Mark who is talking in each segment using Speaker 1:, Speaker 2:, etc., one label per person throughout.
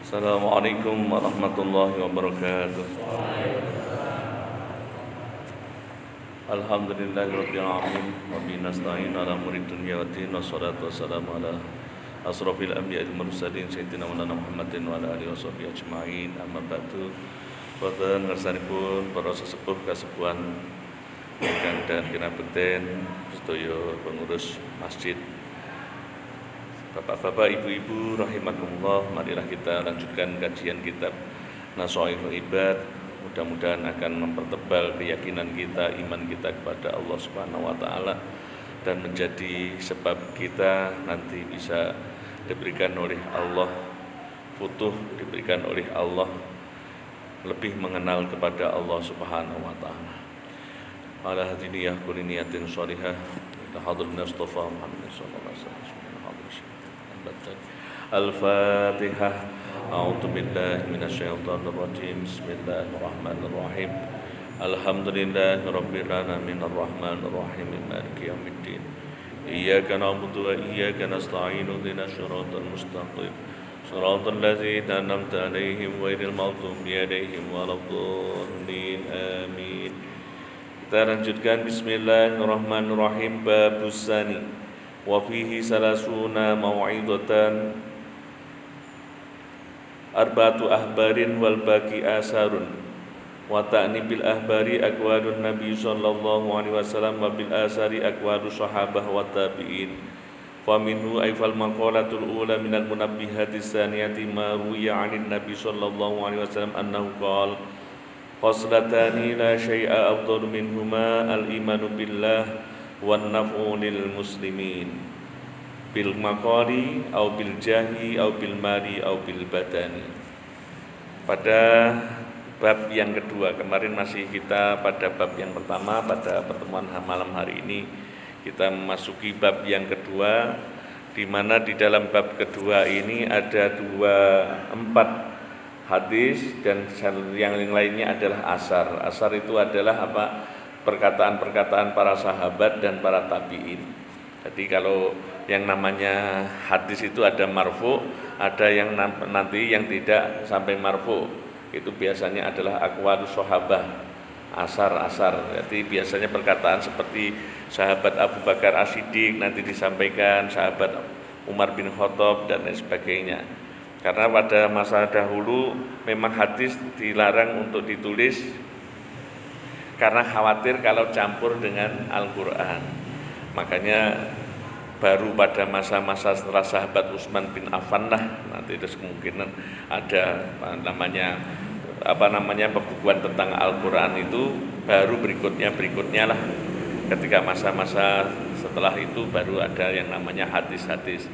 Speaker 1: Assalamualaikum warahmatullahi wabarakatuh. Alhamdulillahirabbil alamin wa bihi nasta'in ala umuri dunya waddin wassalatu wassalamu ala asrofil anbiya'i wal mursalin sayyidina Muhammadin wa ala alihi washabihi ajmain. Amma ba'du. Boten ngersanipun para sesepuh kasepuhan ingkang dan kinabekten sedaya pengurus masjid, Bapak-bapak, ibu-ibu rahimakumullah, marilah kita lanjutkan kajian kitab Nasha'ihul Ibad. Mudah-mudahan akan mempertebal keyakinan kita, iman kita kepada Allah Subhanahu wa taala, dan menjadi sebab kita nanti bisa diberikan oleh Allah futuh, diberikan oleh Allah lebih mengenal kepada Allah Subhanahu wa taala. Ala hadiniyah kulli niyatin shalihah tahadul Mustafa Muhammad sallallahu alaihi wasallam. Al-Fatihah. A'udzu billahi minasyaitonir rajim. Bismillahirrahmanirrahim. Alhamdulillahirabbil alamin arrahmanir rahim maliki yaumiddin. Iyyaka na'budu wa iyyaka nasta'in. Ihdinas siratal mustaqim. Shiratal ladzina an'amta 'alaihim ghairil maghdubi 'alaihim waladdallin. Amin. Kita lanjutkan. Bismillahirrahmanirrahim. Babus tsani wa fihi salasuna mau'izatan arba'atu ahbarin wal baqi asarun wa ta'ni bil ahbari aqwalun nabi sallallahu alaihi wasallam wa bil asari aqwalu sahabah wa tabi'in. Fa minhu aifal maqalatul ula minal munabbihati tsaniyati ma ruwiya 'anil nabi sallallahu alaihi wasallam annahu qala khoslatani la syai'a afdalu minhuma al imanu billah wan naf'u lil muslimin bil maqali au bil jahi au bil mali au bil badani. Pada bab yang kedua, kemarin masih kita pada bab yang pertama. Pada pertemuan malam hari ini kita memasuki bab yang kedua, di mana di dalam bab kedua ini ada 4 hadis dan yang lainnya adalah asar. Asar itu adalah perkataan-perkataan para sahabat dan para tabi'in. Jadi kalau yang namanya hadis itu ada marfu, ada yang nanti yang tidak sampai marfu. Itu biasanya adalah aqwalus sahabah, asar-asar. Jadi biasanya perkataan seperti sahabat Abu Bakar As-Siddiq nanti disampaikan, sahabat Umar bin Khattab dan lain sebagainya. Karena pada masa dahulu memang hadis dilarang untuk ditulis karena khawatir kalau campur dengan Al-Quran. Makanya baru pada masa-masa setelah sahabat Utsman bin Affan lah nanti terus kemungkinan ada pembukuan tentang Al-Quran itu baru berikutnya lah. Ketika masa-masa setelah itu baru ada yang namanya hadis-hadis.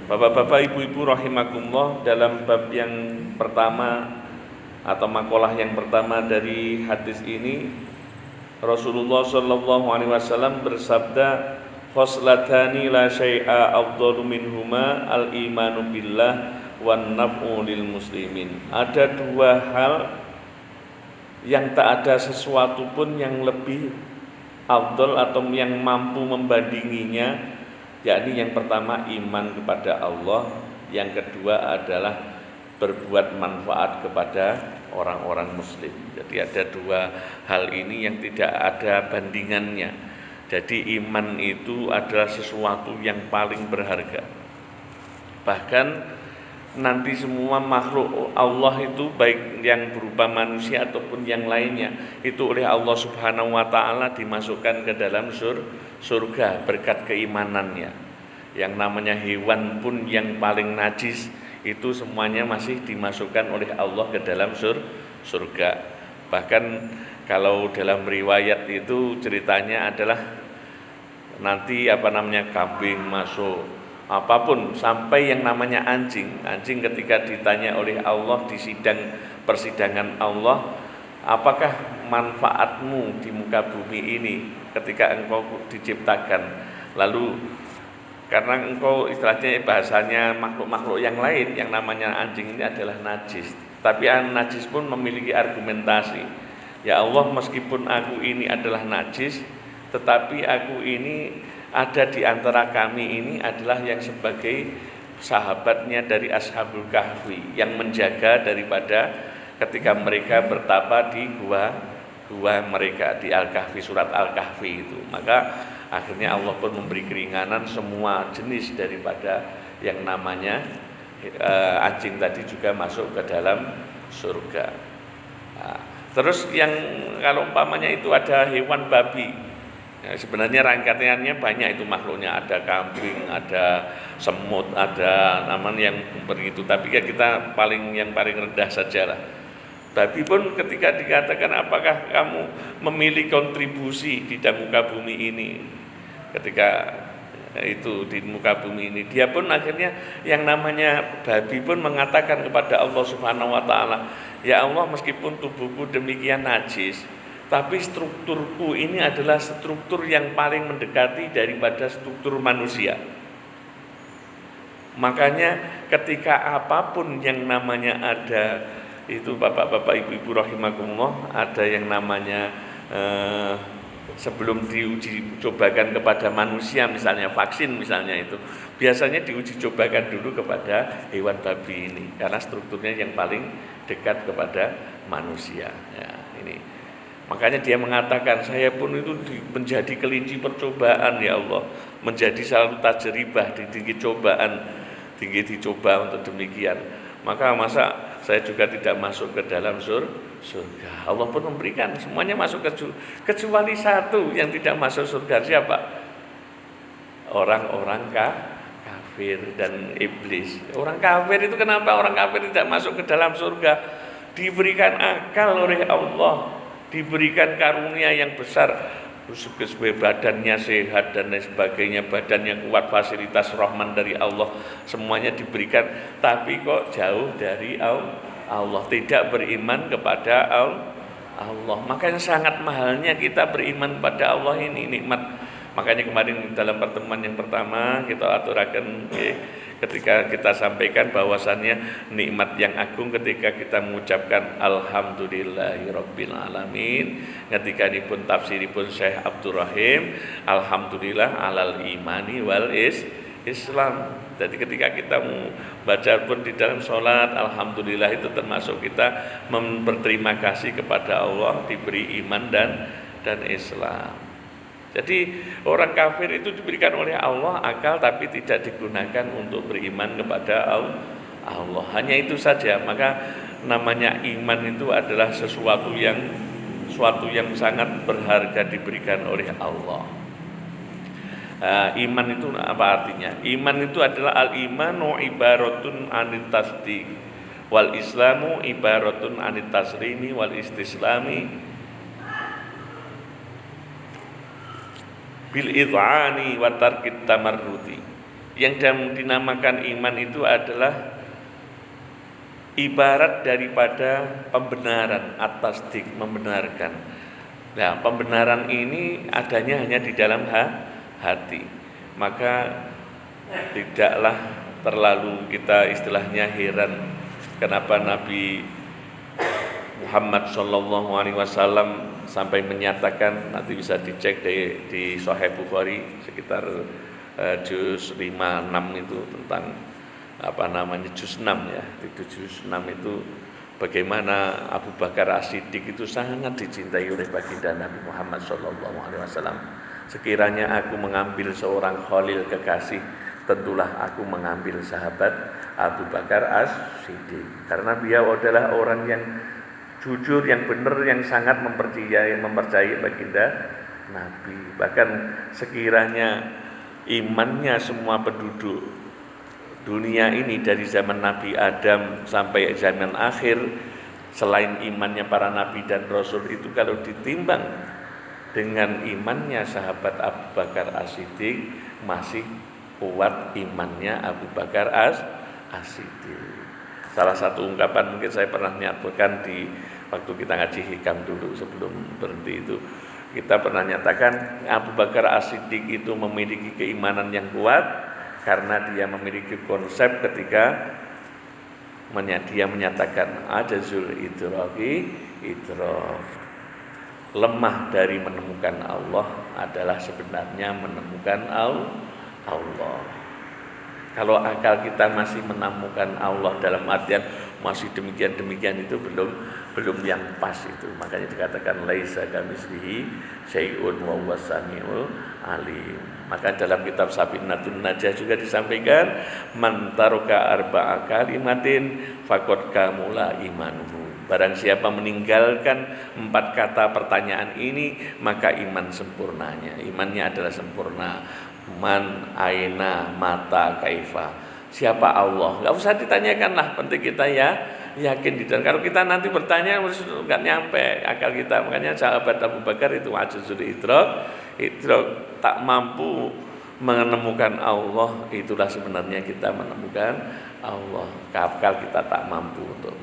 Speaker 1: Bapak-bapak, ibu-ibu rahimakumullah, dalam bab yang pertama atau makalah yang pertama dari hadis ini, Rasulullah sallallahu alaihi wasallam bersabda, khoslatani la syai'a afdalu minhuma al-imanu billah wan naf'u lil muslimin. Ada 2 hal yang tak ada sesuatu pun yang lebih afdal atau yang mampu membandinginya, yakni yang pertama iman kepada Allah, yang kedua adalah berbuat manfaat kepada orang-orang muslim. Jadi ada 2 hal ini yang tidak ada bandingannya. Jadi iman itu adalah sesuatu yang paling berharga. Bahkan nanti semua makhluk Allah itu, baik yang berupa manusia ataupun yang lainnya, itu oleh Allah Subhanahu wa taala dimasukkan ke dalam surga berkat keimanannya. Yang namanya hewan pun yang paling najis itu semuanya masih dimasukkan oleh Allah ke dalam surga. Bahkan kalau dalam riwayat itu ceritanya adalah nanti kambing masuk, apapun, sampai yang namanya anjing ketika ditanya oleh Allah di persidangan Allah, apakah manfaatmu di muka bumi ini ketika engkau diciptakan, lalu karena engkau istilahnya bahasanya makhluk-makhluk yang lain, yang namanya anjing ini adalah najis, tapi najis pun memiliki argumentasi. Ya Allah, meskipun aku ini adalah najis, tetapi aku ini ada di antara kami ini adalah yang sebagai sahabatnya dari Ashabul Kahfi yang menjaga daripada ketika mereka bertapa di gua mereka di Al-Kahfi, surat Al-Kahfi itu. Maka akhirnya Allah pun memberi keringanan semua jenis daripada yang namanya anjing tadi juga masuk ke dalam surga. Nah, terus yang kalau umpamanya itu ada hewan babi, ya, sebenarnya rangkaiannya banyak itu makhluknya, ada kambing, ada semut, ada namanya yang begitu. Tapi ya kita yang paling rendah sajalah. Babi pun ketika dikatakan apakah kamu memilih kontribusi di muka bumi ini, ketika itu di muka bumi ini, dia pun akhirnya yang namanya babi pun mengatakan kepada Allah Subhanahu wa taala, ya Allah, meskipun tubuhku demikian najis, tapi strukturku ini adalah struktur yang paling mendekati daripada struktur manusia. Makanya ketika apapun yang namanya ada itu bapak-bapak ibu-ibu rahimakumullah, ada yang namanya sebelum diuji cobakan kepada manusia, misalnya vaksin misalnya, itu biasanya diuji cobakan dulu kepada hewan babi ini karena strukturnya yang paling dekat kepada manusia ya, ini. Makanya dia mengatakan, saya pun itu menjadi kelinci percobaan ya Allah, menjadi selalu tajribah, tinggi cobaan, tinggi dicoba untuk demikian. Maka masa saya juga tidak masuk ke dalam surga. Allah pun memberikan semuanya masuk kecuali satu yang tidak masuk surga. Siapa? Orang-orang kafir dan iblis. Orang kafir itu kenapa orang kafir tidak masuk ke dalam surga? Diberikan akal oleh Allah, diberikan karunia yang besar, supaya badannya sehat dan lain sebagainya, badannya kuat, fasilitas rahman dari Allah semuanya diberikan, tapi kok jauh dari Allah, tidak beriman kepada Allah. Makanya sangat mahalnya kita beriman pada Allah, ini nikmat. Makanya kemarin dalam pertemuan yang pertama kita aturakan ketika kita sampaikan bahwasannya nikmat yang agung ketika kita mengucapkan alhamdulillahirabbil alamin, ketika dipun tafsiripun Syekh Abdul Rahim, alhamdulillah alal imani wal Islam. Jadi ketika kita membaca pun di dalam sholat, alhamdulillah itu termasuk kita berterima kasih kepada Allah diberi iman dan Islam. Jadi orang kafir itu diberikan oleh Allah akal tapi tidak digunakan untuk beriman kepada Allah. Hanya itu saja. Maka namanya iman itu adalah sesuatu yang sangat berharga diberikan oleh Allah. Iman itu apa artinya? Iman itu adalah al-imanu ibaratun anit tasdiq wal islamu ibaratun anit taslimi wal istislami bil id'ani wa tarkit tamarrudi. Yang dinamakan iman itu adalah ibarat daripada pembenaran, at-tasdiq, membenarkan. Nah, pembenaran ini adanya hanya di dalam hati. Maka tidaklah terlalu kita istilahnya heran kenapa Nabi Muhammad sallallahu alaihi wasallam sampai menyatakan, nanti bisa dicek di Sahih Bukhari sekitar juz 5-6 itu tentang juz 6 ya. Di juz 6 itu bagaimana Abu Bakar As-Siddiq itu sangat dicintai oleh baginda Nabi Muhammad sallallahu alaihi wasallam. Sekiranya aku mengambil seorang khalil kekasih, tentulah aku mengambil sahabat Abu Bakar As-Siddiq, karena beliau adalah orang yang jujur, yang benar, yang sangat mempercayai baginda Nabi. Bahkan sekiranya imannya semua penduduk dunia ini dari zaman Nabi Adam sampai zaman akhir, selain imannya para nabi dan rasul itu, kalau ditimbang dengan imannya sahabat Abu Bakar As-Siddiq, masih kuat imannya Abu Bakar As-Siddiq. Salah satu ungkapan mungkin saya pernah nyatakan di waktu kita ngaji hikam dulu sebelum berhenti itu, kita pernah nyatakan Abu Bakar As-Siddiq itu memiliki keimanan yang kuat karena dia memiliki konsep ketika dia menyatakan ajazul idraki idrak, lemah dari menemukan Allah adalah sebenarnya menemukan Allah. Kalau akal kita masih menemukan Allah dalam artian masih demikian itu belum yang pas itu. Makanya dikatakan laisa kamitslihi syai'un wa huwas samiul alim. Maka dalam kitab Safinatun Najah juga disampaikan man taraka arba'a kalimatin faqad kamula imanuhu. Barang siapa meninggalkan 4 kata pertanyaan ini, maka iman sempurnanya. Imannya adalah sempurna. Man, aina, mata, kaifa. Siapa Allah? Enggak usah ditanyakan lah, penting kita ya yakin di dalam. Kalau kita nanti bertanya enggak nyampe akal kita. Makanya sahabat Abu Bakar itu ajuzul idrak tak mampu menemukan Allah, itulah sebenarnya kita menemukan Allah. Akal kita tak mampu untuk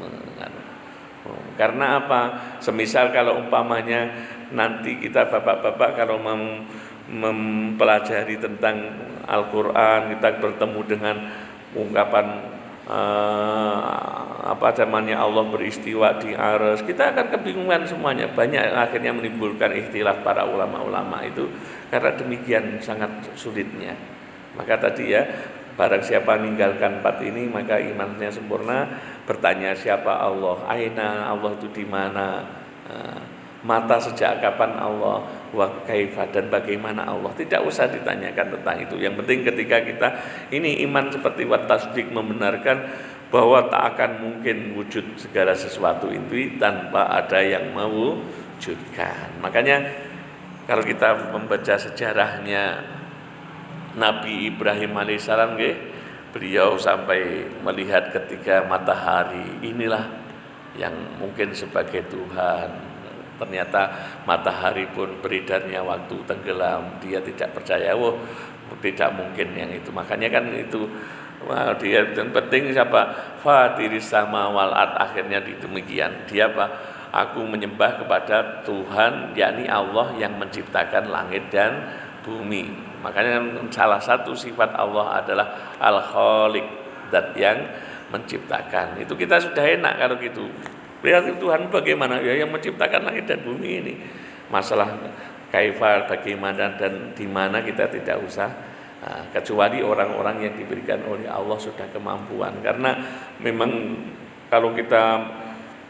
Speaker 1: karena apa? Semisal kalau umpamanya nanti kita bapak-bapak kalau mempelajari tentang Al-Quran, kita bertemu dengan ungkapan Allah beristiwa di arsy, kita akan kebingungan semuanya. Banyak akhirnya menimbulkan ikhtilaf para ulama-ulama itu karena demikian sangat sulitnya. Maka tadi ya, barang siapa meninggalkan 4 ini maka imannya sempurna. Bertanya siapa Allah, aina Allah itu di mana, mata sejak kapan Allah, wa kaifa dan bagaimana Allah. Tidak usah ditanyakan tentang itu. Yang penting ketika kita ini iman seperti wat tasdik, membenarkan bahwa tak akan mungkin wujud segala sesuatu itu tanpa ada yang mewujudkan. Makanya kalau kita membaca sejarahnya Nabi Ibrahim alaihissalam, beliau sampai melihat ketika matahari inilah yang mungkin sebagai Tuhan. Ternyata matahari pun beredarnya waktu tenggelam, dia tidak percaya, tidak mungkin yang itu. Makanya kan itu dia yang penting siapa? Fatiris sama wal ard, akhirnya demikian. Dia apa? Aku menyembah kepada Tuhan, yakni Allah yang menciptakan langit dan bumi. Makanya salah satu sifat Allah adalah Al-Khaliq, zat yang menciptakan. Itu kita sudah enak kalau gitu. Lihat Tuhan bagaimana ya yang menciptakan langit dan bumi ini. Masalah kaifa, bagaimana dan di mana kita tidak usah, kecuali orang-orang yang diberikan oleh Allah sudah kemampuan. Karena memang kalau kita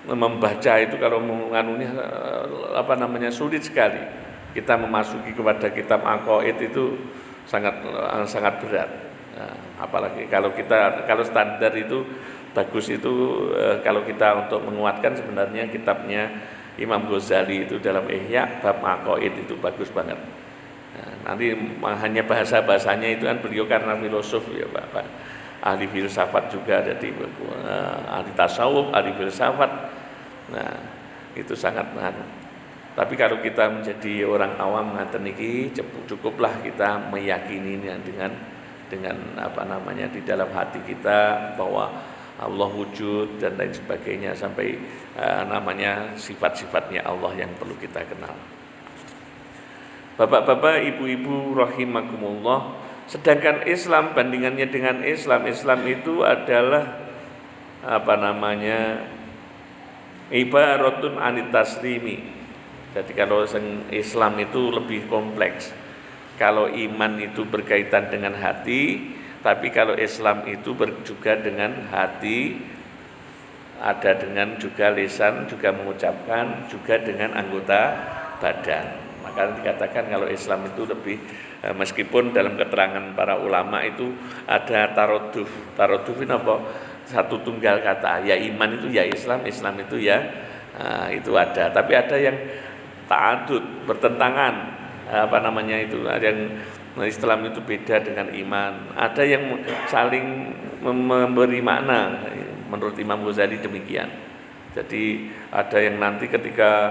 Speaker 1: membaca itu kalau menganunya sulit sekali. Kita memasuki kepada kitab aqaid itu sangat berat. Apalagi kalau standar itu bagus itu kalau kita untuk menguatkan sebenarnya kitabnya Imam Ghazali itu dalam Ihya bab aqaid itu bagus banget. Nanti hanya bahasanya itu kan beliau karena filosof ya Pak. Ahli filsafat juga ada di ahli tasawuf, ahli filsafat. Nah, itu sangat tapi kalau kita menjadi orang awam ngaten iki cukuplah kita meyakininya dengan di dalam hati kita bahwa Allah wujud dan lain sebagainya sampai sifat-sifatnya Allah yang perlu kita kenal. Bapak-bapak, ibu-ibu rahimakumullah, sedangkan Islam bandingannya dengan Islam itu adalah ibaratun anit taslimi. Jadi kalau Islam itu lebih kompleks. Kalau iman itu berkaitan dengan hati, tapi kalau Islam itu juga dengan hati, ada dengan juga lisan, juga mengucapkan, juga dengan anggota badan. Maka dikatakan kalau Islam itu lebih, meskipun dalam keterangan para ulama itu ada taroduf. Taroduf itu apa? Satu tunggal kata. Ya iman itu ya Islam, Islam itu ya itu ada. Tapi ada yang ta'adud, bertentangan, ada yang Islam itu beda dengan iman, ada yang saling memberi makna, menurut Imam Ghazali demikian. Jadi ada yang nanti ketika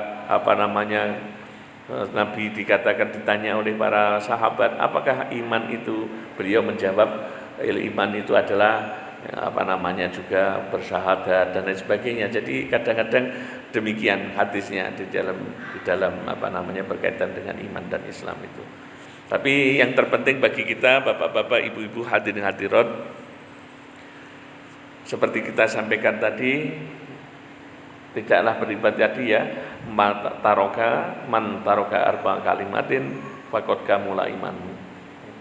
Speaker 1: Nabi ditanya oleh para sahabat, apakah iman itu? Beliau menjawab, iman itu adalah juga bersyahadat dan lain sebagainya. Jadi kadang-kadang demikian hadisnya di dalam berkaitan dengan iman dan Islam itu. Tapi yang terpenting bagi kita bapak-bapak, ibu-ibu, hadirin hadirat, seperti kita sampaikan tadi, tidaklah beribadah tadi ya, man taroka arba kalimatin faqad kamula iman.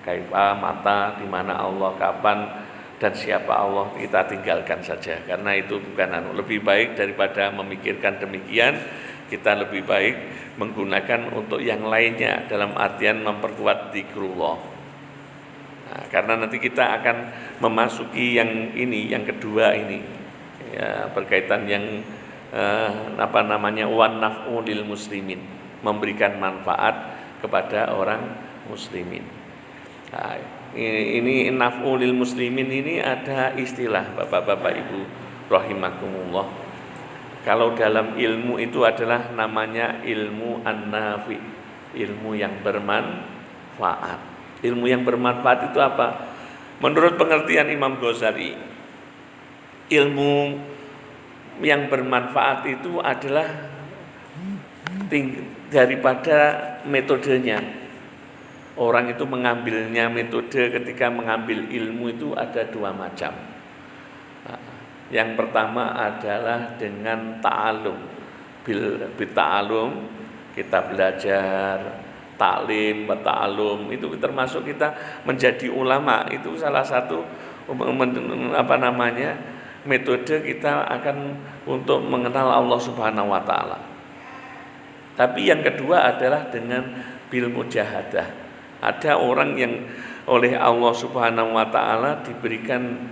Speaker 1: Kaifa, mata, di mana Allah, kapan, dan siapa Allah kita tinggalkan saja, karena itu bukan lebih baik daripada memikirkan demikian. Kita lebih baik menggunakan untuk yang lainnya dalam artian memperkuat zikrullah. Nah, karena nanti kita akan memasuki yang ini, yang kedua ini, ya, berkaitan yang wan naf'u lil muslimin, memberikan manfaat kepada orang muslimin. Nah, ini naf'u lil muslimin ini ada istilah Bapak-bapak Ibu rahimakumullah. Kalau dalam ilmu itu adalah namanya ilmu an-nafi, ilmu yang bermanfaat. Ilmu yang bermanfaat itu apa? Menurut pengertian Imam Ghazali, ilmu yang bermanfaat itu adalah daripada metodenya. Orang itu mengambilnya metode ketika mengambil ilmu itu ada dua macam. Yang pertama adalah dengan ta'alum. Bil ta'alum kita belajar, taklim, ta'alum itu termasuk kita menjadi ulama. Itu salah satu metode kita akan untuk mengenal Allah Subhanahu wa taala. Tapi yang kedua adalah dengan bil mujahadah. Ada orang yang oleh Allah Subhanahu wa taala diberikan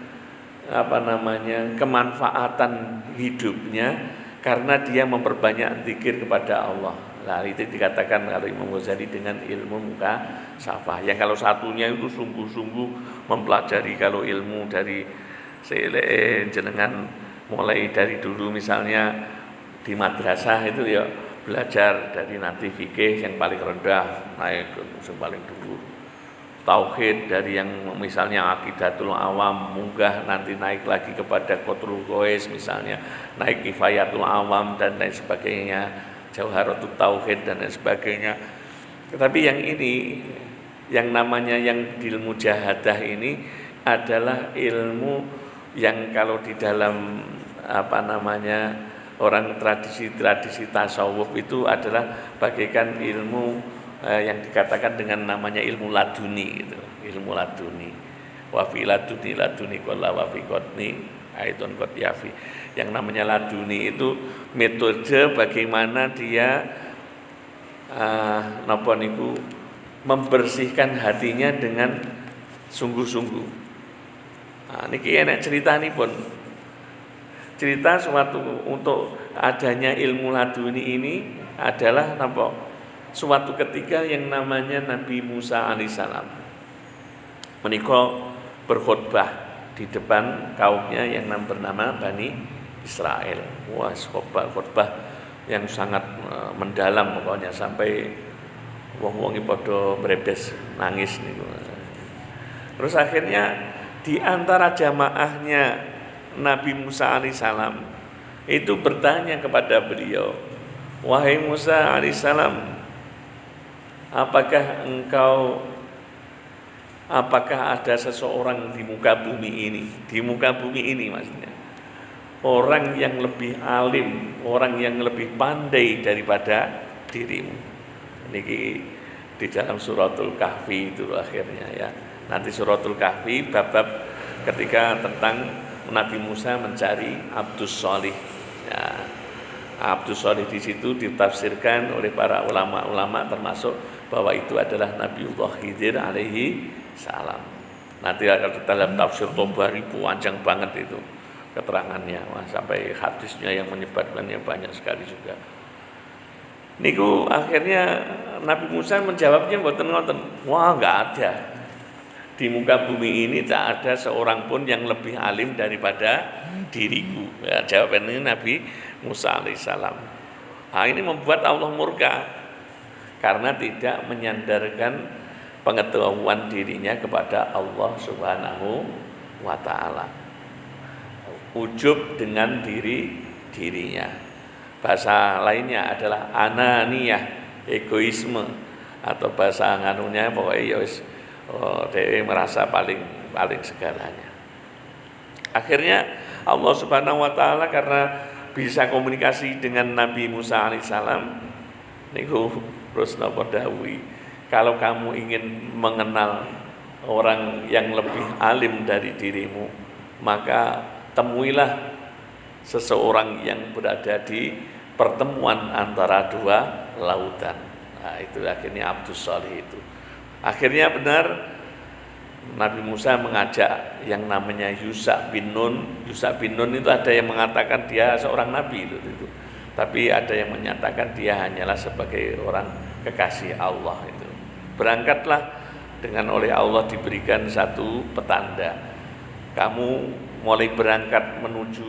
Speaker 1: kemanfaatan hidupnya karena dia memperbanyak zikir kepada Allah. Nah, itu dikatakan kalau Imam Ghazali dengan ilmu muka syafah. Yang kalau satunya itu sungguh-sungguh mempelajari, kalau ilmu dari jenengan mulai dari dulu misalnya di madrasah itu ya belajar dari nanti fikih yang paling rendah naik ke yang paling dulu. Tauhid dari yang misalnya Aqidatul Awam munggah nanti naik lagi kepada Qatrul Ghois misalnya, naik Kifayatul Awam dan lain sebagainya, Jauharatul Tauhid dan lain sebagainya. Tetapi yang ini yang namanya yang ilmu mujahadah ini adalah ilmu yang kalau di dalam orang tradisi tasawuf itu adalah bagaikan ilmu yang dikatakan dengan namanya ilmu laduni gitu. Ilmu laduni wa fi laduni qala wa fi qatni aitun qad yafi. Yang namanya laduni itu metode bagaimana dia membersihkan hatinya dengan sungguh-sungguh. Nah, niki enak ceritanya cerita suatu untuk adanya ilmu laduni ini adalah suatu ketika yang namanya Nabi Musa alaihissalam menika berkhutbah di depan kaumnya yang bernama Bani Israel. Wah, khutbah yang sangat mendalam pokoknya sampai wong-wong padha brebes nangis niku. Terus akhirnya di antara jamaahnya Nabi Musa alaihissalam itu bertanya kepada beliau, "Wahai Musa alaihissalam, apakah ada seseorang di muka bumi ini maksudnya, orang yang lebih alim, orang yang lebih pandai daripada dirimu?" Niki di dalam suratul Kahfi itu akhirnya ya. Nanti suratul Kahfi bab ketika tentang Nabi Musa mencari Abdus Sholih. Ya. Abdus Sholih di situ ditafsirkan oleh para ulama-ulama termasuk bahwa itu adalah Nabiullah Khidir alaihi salam. Nanti akan kita lihat tafsir Tabari panjang banget itu keterangannya. Wah, sampai hadisnya yang menyebarkannya banyak sekali juga. Niku akhirnya Nabi Musa menjawabnya mboten ngoten. Wah, enggak ada. Di muka bumi ini tak ada seorang pun yang lebih alim daripada diriku. Ya, jawabannya Nabi Musa alaihissalam. Nah, ini membuat Allah murka karena tidak menyandarkan pengetahuan dirinya kepada Allah Subhanahu wa taala. Ujub dengan dirinya. Bahasa lainnya adalah ananiyah, egoisme, atau bahasa nganunya pokoknya dia merasa paling segalanya. Akhirnya Allah Subhanahu wa taala karena bisa komunikasi dengan Nabi Musa alaihissalam niku terus napa dawuhi, kalau kamu ingin mengenal orang yang lebih alim dari dirimu, maka temuilah seseorang yang berada di pertemuan antara dua lautan. Nah, itu akhirnya Abdus Shalih itu. Akhirnya benar Nabi Musa mengajak yang namanya Yusha bin Nun. Yusha bin Nun itu ada yang mengatakan dia seorang nabi itu. Tapi ada yang menyatakan dia hanyalah sebagai orang kekasih Allah itu. Berangkatlah dengan oleh Allah diberikan satu petanda. Kamu mulai berangkat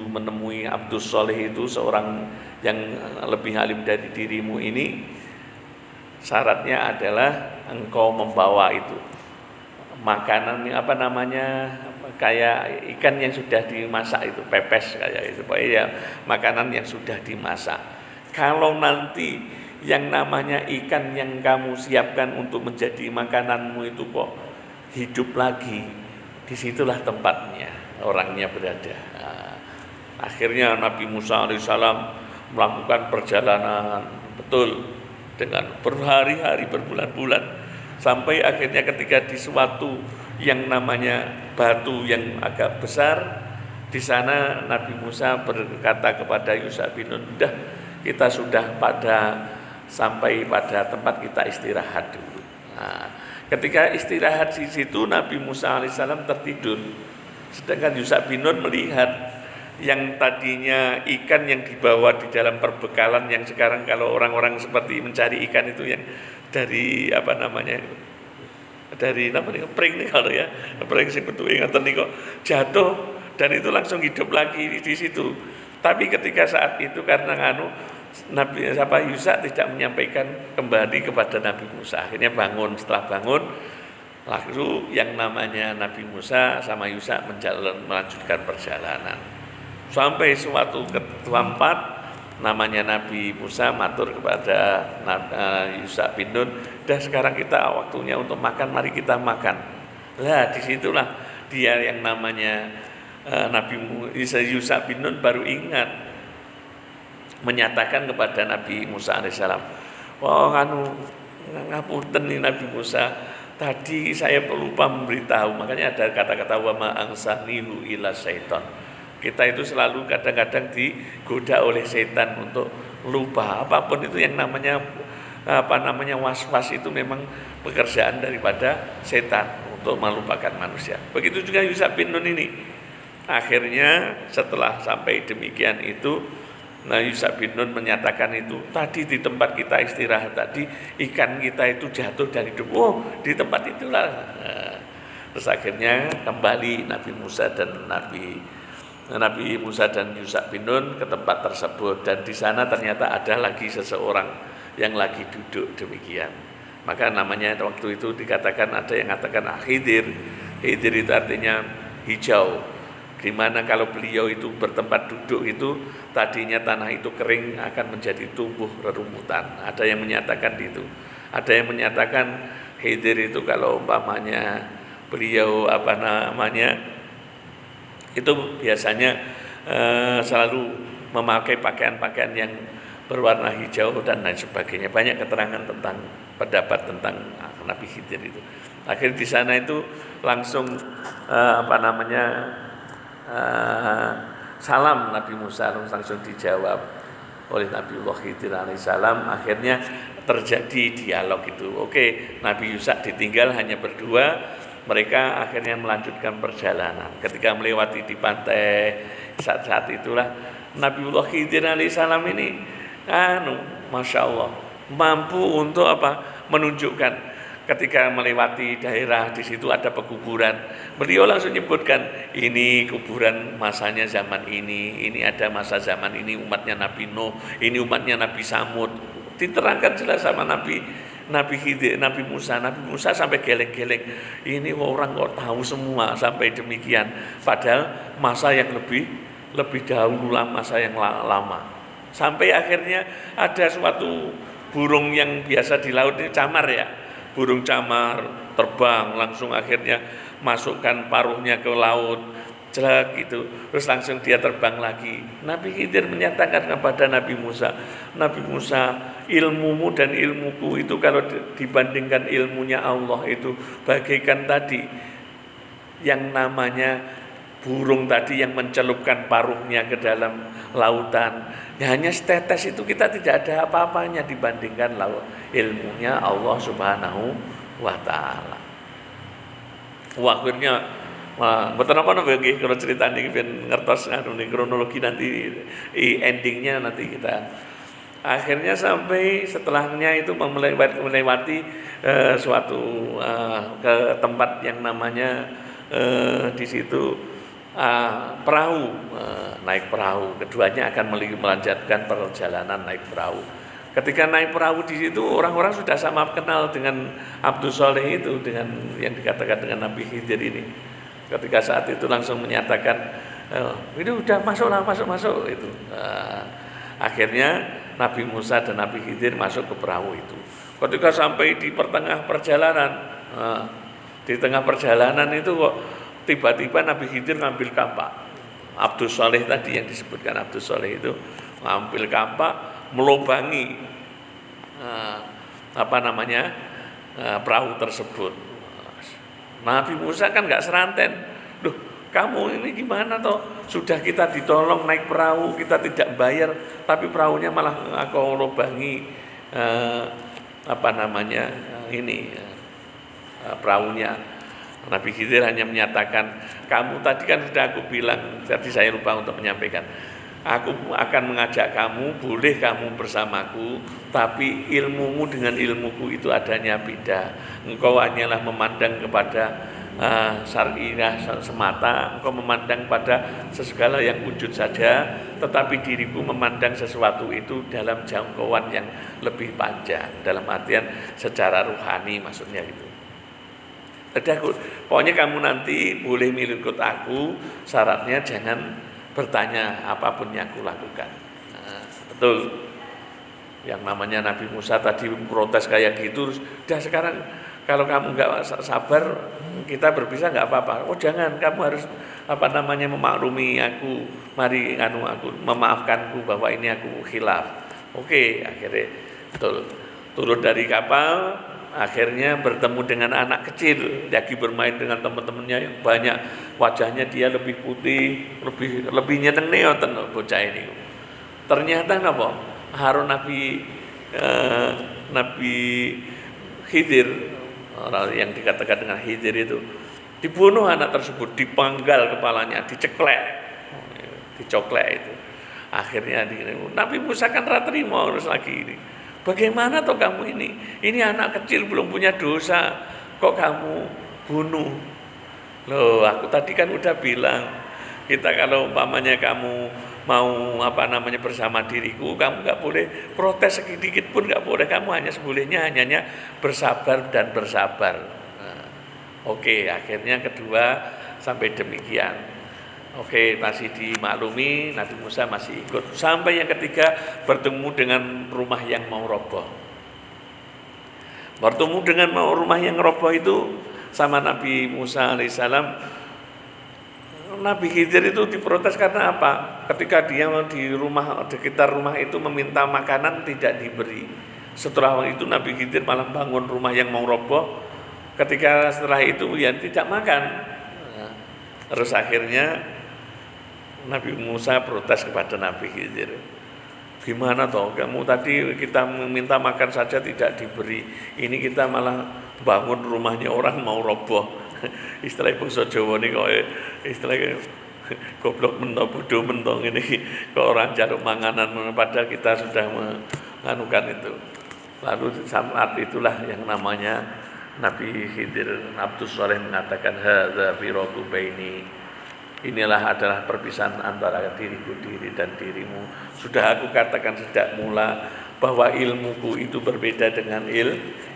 Speaker 1: menemui Abdus Shalih itu, seorang yang lebih alim dari dirimu ini. Syaratnya adalah engkau membawa itu makanan kayak ikan yang sudah dimasak itu, pepes kayak itu, pokoknya ya, makanan yang sudah dimasak. Kalau nanti yang namanya ikan yang kamu siapkan untuk menjadi makananmu itu kok hidup lagi, disitulah tempatnya orangnya berada. Nah, akhirnya Nabi Musa alaihissalam melakukan perjalanan betul dengan berhari-hari, berbulan-bulan, sampai akhirnya ketika di suatu yang namanya batu yang agak besar, di sana Nabi Musa berkata kepada Yusha bin Nun, "Udah, kita sudah sampai pada tempat kita istirahat dulu." Nah, ketika istirahat di situ Nabi Musa alaihissalam tertidur, sedangkan Yusha bin Nun melihat yang tadinya ikan yang dibawa di dalam perbekalan, yang sekarang kalau orang-orang seperti mencari ikan itu yang dari pring nih, kalau ya pring sing bentuke ngoten niku jatuh dan itu langsung hidup lagi di situ. Tapi ketika saat itu karena Nabi Yusha tidak menyampaikan kembali kepada Nabi Musa, akhirnya bangun. Setelah bangun, lalu yang namanya Nabi Musa sama Yusha melanjutkan perjalanan sampai suatu tempat. Namanya Nabi Musa matur kepada Yusha bin Nun, "Dah, sekarang kita waktunya untuk makan, mari kita makan." Lah disitulah dia yang namanya Yusha bin Nun baru ingat menyatakan kepada Nabi Musa alaihissalam, "Oh ngapunten nih Nabi Musa, tadi saya lupa memberitahu." Makanya ada kata-kata wa ma ansanihu ila syaiton. Kita itu selalu kadang-kadang digoda oleh setan untuk lupa. Apapun itu yang namanya was-was itu memang pekerjaan daripada setan untuk melupakan manusia. Begitu juga Yusha bin Nun ini. Akhirnya setelah sampai demikian itu, Yusha bin Nun menyatakan itu, tadi di tempat kita istirahat tadi, ikan kita itu jatuh dan hidup. Oh, di tempat itulah. Terus akhirnya kembali Nabi Musa dan Yusha bin Nun ke tempat tersebut, dan di sana ternyata ada lagi seseorang yang lagi duduk demikian. Maka namanya waktu itu dikatakan, ada yang mengatakan Khidir. Khidir itu artinya hijau, di mana kalau beliau itu bertempat duduk itu tadinya tanah itu kering akan menjadi tumbuh rerumputan. Ada yang menyatakan itu. Ada yang menyatakan Khidir itu kalau umpamanya beliau itu biasanya selalu memakai pakaian-pakaian yang berwarna hijau dan lain sebagainya. Banyak keterangan tentang pendapat tentang Nabi Khidir itu. Akhirnya di sana itu langsung salam Nabi Musa langsung dijawab oleh Nabiullah Khidir alaihissalam. Akhirnya terjadi dialog itu. Oke, Nabi Yusha ditinggal hanya berdua. Mereka akhirnya melanjutkan perjalanan. Ketika melewati di pantai, saat itulah Nabiullah Khidir alaihissalam ini Masya Allah, mampu untuk menunjukkan ketika melewati daerah di situ ada pekuburan. Beliau langsung nyebutkan, ini kuburan masanya zaman ini ada masa zaman ini umatnya Nabi Nuh, ini umatnya Nabi Samud. Diterangkan jelas sama Nabi Khidir, Nabi Musa sampai geleng-geleng. Ini orang kok tahu semua sampai demikian. Padahal masa yang lebih dahulu lah, masa yang lama. Sampai akhirnya ada suatu burung yang biasa di laut ini, camar ya. Burung camar terbang langsung akhirnya masukkan paruhnya ke laut. jelek gitu, terus langsung dia terbang lagi. Nabi Khidir menyatakan kepada Nabi Musa, ilmumu dan ilmuku itu kalau dibandingkan ilmunya Allah itu bagaikan tadi yang namanya burung tadi yang mencelupkan paruhnya ke dalam lautan. Ya, hanya setetes itu kita tidak ada apa-apanya dibandingkan ilmunya Allah Subhanahu wa taala. Akhirnya betul apa nggih kalau cerita niki ben ngertos kronologi nanti endingnya nanti kita. Akhirnya sampai setelahnya itu melewati suatu ke tempat yang namanya di situ perahu, naik perahu. Keduanya akan melanjutkan perjalanan naik perahu. Ketika naik perahu di situ orang-orang sudah sama kenal dengan Abdus Shaleh itu, dengan yang dikatakan dengan Nabi Khidir ini. Ketika saat itu langsung menyatakan, itu udah masuk itu. Akhirnya Nabi Musa dan Nabi Khidir masuk ke perahu itu. Ketika sampai di tengah perjalanan itu kok tiba-tiba Nabi Khidir ngambil kampak. Abdus Shaleh tadi yang disebutkan Abdus Shaleh itu ngambil kampak melubangi perahu tersebut. Nabi Musa kan nggak seranten. Duh, kamu ini gimana toh? Sudah kita ditolong naik perahu, kita tidak bayar, tapi perahunya malah kau lubangi perahunya. Nabi Khidir hanya menyatakan, kamu tadi kan sudah aku bilang, tadi saya lupa untuk menyampaikan, aku akan mengajak kamu, boleh kamu bersamaku, tapi ilmumu dengan ilmuku itu adanya beda. Engkau hanyalah memandang kepada syariah semata, engkau memandang pada segala yang wujud saja, tetapi diriku memandang sesuatu itu dalam jangkauan yang lebih panjang, dalam artian secara ruhani maksudnya itu. Pokoknya kamu nanti boleh mengikut aku, syaratnya jangan bertanya apapun yang aku lakukan. Betul. Yang namanya Nabi Musa tadi protes kayak gitu, udah sekarang kalau kamu nggak sabar kita berpisah nggak apa-apa. Oh jangan, kamu harus memaklumi aku, mari aku memaafkanku bahwa ini aku khilaf. Oke, akhirnya betul turun dari kapal. Akhirnya bertemu dengan anak kecil, lagi bermain dengan teman-temannya yang banyak, wajahnya dia lebih putih, lebih nyeneng neoten bocah ini. Ternyata napa? Harun Nabi Khidir, orang yang dikatakan dengan Khidir itu dibunuh anak tersebut, dipanggal kepalanya, dicoklet itu. Akhirnya Nabi Musa kan ra trimo harus lagi ini. Bagaimana toh kamu ini? Ini anak kecil belum punya dosa, kok kamu bunuh? Loh, aku tadi kan udah bilang, kita kalau umpamanya kamu mau bersama diriku, kamu nggak boleh protes sedikit pun nggak boleh. Kamu hanya hanya bersabar dan bersabar. Oke, akhirnya kedua sampai demikian. Oke, masih dimaklumi, Nabi Musa masih ikut. Sampai yang ketiga bertemu dengan rumah yang mau roboh. Bertemu dengan rumah yang roboh itu sama Nabi Musa alaihissalam. Nabi Khidir itu diprotes karena apa? Ketika dia di sekitar rumah itu meminta makanan tidak diberi. Setelah itu Nabi Khidir malah bangun rumah yang mau roboh. Setelah itu ya tidak makan. Terus akhirnya Nabi Musa protes kepada Nabi Khidir. Gimana toh kamu tadi kita meminta makan saja tidak diberi. Ini kita malah bangun rumahnya orang mau roboh. Istilah bangsa Jawa ini kok istilah goblok mentong bodoh mentong ini kok orang jaluk manganan padahal kita sudah menganukan itu. Lalu saat itulah yang namanya Nabi Khidir Abdus Shaleh mengatakan hadza firaqu baini. Inilah adalah perpisahan antara diriku dan dirimu. Sudah aku katakan sejak mula bahwa ilmuku itu berbeda dengan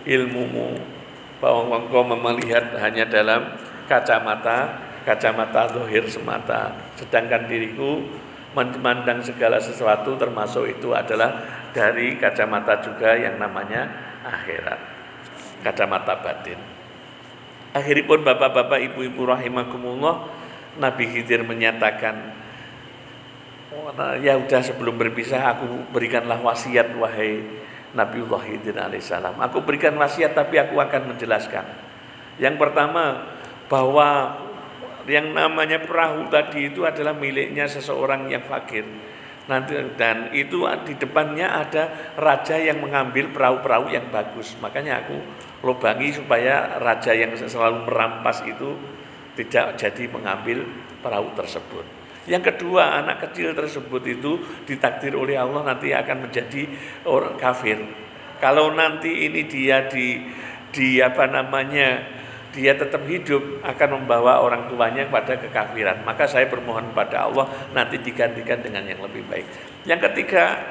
Speaker 1: ilmumu. Bahwa engkau melihat hanya dalam kacamata zahir semata. Sedangkan diriku memandang segala sesuatu termasuk itu adalah dari kacamata juga yang namanya akhirat. Kacamata batin. Akhiripun bapak-bapak, ibu-ibu rahimakumullah, Nabi Khidir menyatakan, ya udah sebelum berpisah aku berikanlah wasiat wahai Nabiullah Khidir alaihissalam. Aku berikan wasiat tapi aku akan menjelaskan. Yang pertama, bahwa yang namanya perahu tadi itu adalah miliknya seseorang yang fakir. Nanti dan itu di depannya ada raja yang mengambil perahu-perahu yang bagus. Makanya aku lubangi supaya raja yang selalu merampas itu tidak jadi mengambil perahu tersebut. Yang kedua, anak kecil tersebut itu ditakdir oleh Allah nanti akan menjadi orang kafir. Kalau nanti ini dia dia tetap hidup, akan membawa orang tuanya pada kekafiran. Maka saya bermohon pada Allah nanti digantikan dengan yang lebih baik. Yang ketiga,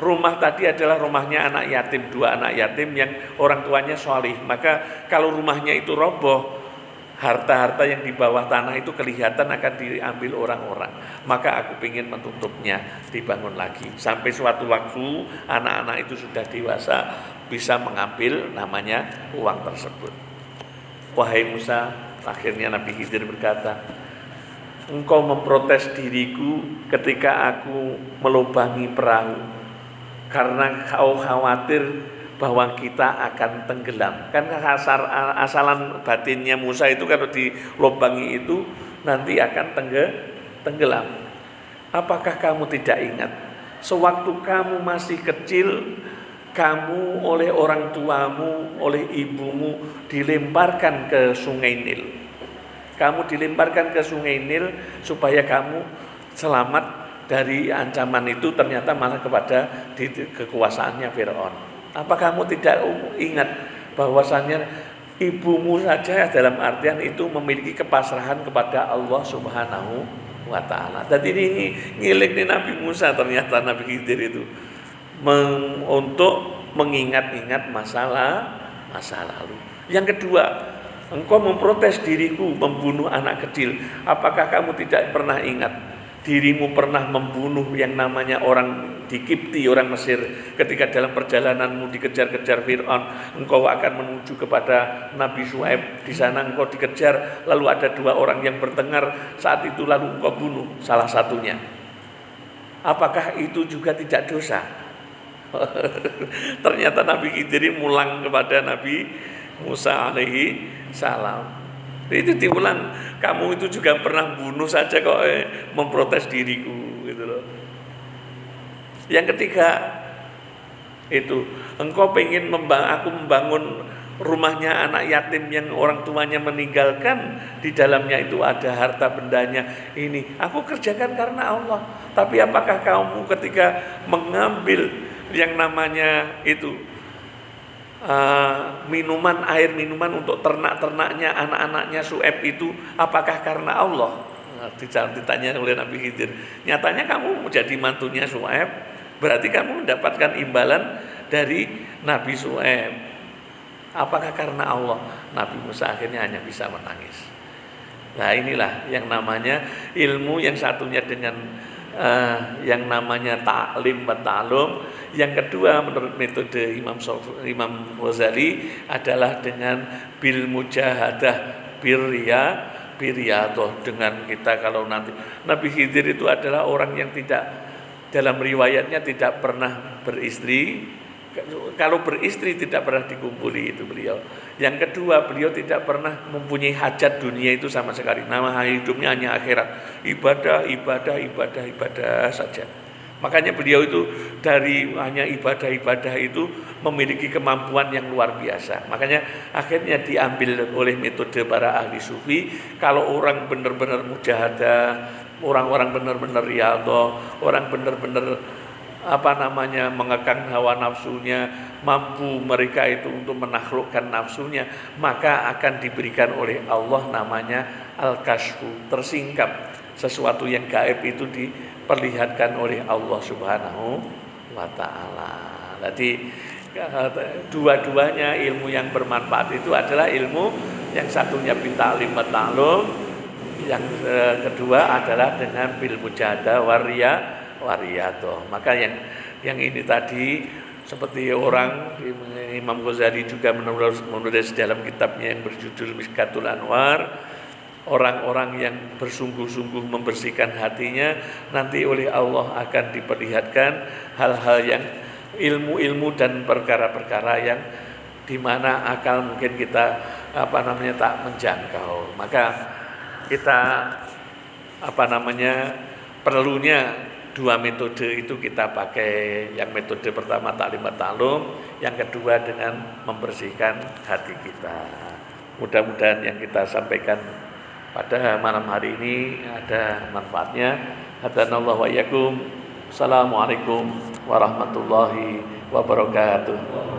Speaker 1: rumah tadi adalah rumahnya anak yatim, 2 anak yatim yang orang tuanya sholih. Maka kalau rumahnya itu roboh, harta-harta yang di bawah tanah itu kelihatan akan diambil orang-orang. Maka aku ingin menutupnya, dibangun lagi. Sampai suatu waktu anak-anak itu sudah dewasa, bisa mengambil namanya uang tersebut. Wahai Musa, akhirnya Nabi Khidir berkata, engkau memprotes diriku ketika aku melubangi perahu karena kau khawatir bahwa kita akan tenggelam. Kan asalan batinnya Musa itu kalau dilubangi itu nanti akan tenggelam. Apakah kamu tidak ingat sewaktu kamu masih kecil, kamu oleh orang tuamu, oleh ibumu dilemparkan ke sungai Nil. Kamu dilemparkan ke sungai Nil supaya kamu selamat dari ancaman itu, ternyata malah kepada kekuasaannya Fir'aun. Apa kamu tidak ingat bahwasannya ibumu saja dalam artian itu memiliki kepasrahan kepada Allah Subhanahu wa ta'ala. Dan ini ngilik nih Nabi Musa, ternyata Nabi Khidir itu untuk mengingat-ingat masa lalu. Yang kedua, engkau memprotes diriku membunuh anak kecil. Apakah kamu tidak pernah ingat dirimu pernah membunuh yang namanya orang di Kipti, orang Mesir, ketika dalam perjalananmu dikejar-kejar Fir'aun, engkau akan menuju kepada Nabi Syuaib. Di sana engkau dikejar, lalu ada 2 orang yang bertengkar, saat itu lalu engkau bunuh salah satunya. Apakah itu juga tidak dosa? Ternyata Nabi Khidir mulang kepada Nabi Musa alaihi salam. Itu diulang, kamu itu juga pernah bunuh saja kok memprotes diriku gitu loh. Yang ketiga itu, engkau pengen aku membangun rumahnya anak yatim yang orang tuanya meninggalkan, di dalamnya itu ada harta bendanya. Ini aku kerjakan karena Allah. Tapi apakah kamu ketika mengambil yang namanya itu air minuman untuk ternak-ternaknya anak-anaknya Syuaib itu, apakah karena Allah? Ditanya oleh Nabi Khidir. Nyatanya kamu menjadi mantunya Syuaib, berarti kamu mendapatkan imbalan dari Nabi Syuaib. Apakah karena Allah? Nabi Musa akhirnya hanya bisa menangis. Nah inilah yang namanya ilmu yang satunya dengan yang namanya ta'lim wa ta'lum. Yang kedua menurut metode Imam Ghazali adalah dengan bil mujahadah biriyadhah, dengan kita kalau nanti Nabi Khidir itu adalah orang yang tidak, dalam riwayatnya tidak pernah beristri. Kalau beristri tidak pernah dikumpuli itu beliau. Yang kedua, beliau tidak pernah mempunyai hajat dunia itu sama sekali. Nama hidupnya hanya akhirat, ibadah saja. Makanya beliau itu dari hanya ibadah itu memiliki kemampuan yang luar biasa. Makanya akhirnya diambil oleh metode para ahli sufi. Kalau orang benar-benar mujahadah, orang-orang benar-benar riyadhah, orang benar-benar mengekang hawa nafsunya, mampu mereka itu untuk menaklukkan nafsunya, maka akan diberikan oleh Allah namanya al-kashfu, tersingkap. Sesuatu yang gaib itu diperlihatkan oleh Allah Subhanahu wa ta'ala. Jadi dua-duanya ilmu yang bermanfaat itu adalah ilmu yang satunya bita'lim wa ta'lum, yang kedua adalah dengan bil mujahadah wariyadhah. Maka yang ini tadi seperti orang Imam Ghazali juga menulis dalam kitabnya yang berjudul Mishkatul Anwar, orang-orang yang bersungguh-sungguh membersihkan hatinya, nanti oleh Allah akan diperlihatkan hal-hal yang ilmu-ilmu dan perkara-perkara yang di mana akal mungkin kita tak menjangkau. Maka kita perlunya dua metode itu kita pakai. Yang metode pertama taklimat taklum, yang kedua dengan membersihkan hati kita. Mudah-mudahan yang kita sampaikan pada malam hari ini ada manfaatnya. Hadanallahu wa iyyakum. Assalamualaikum warahmatullahi wabarakatuh.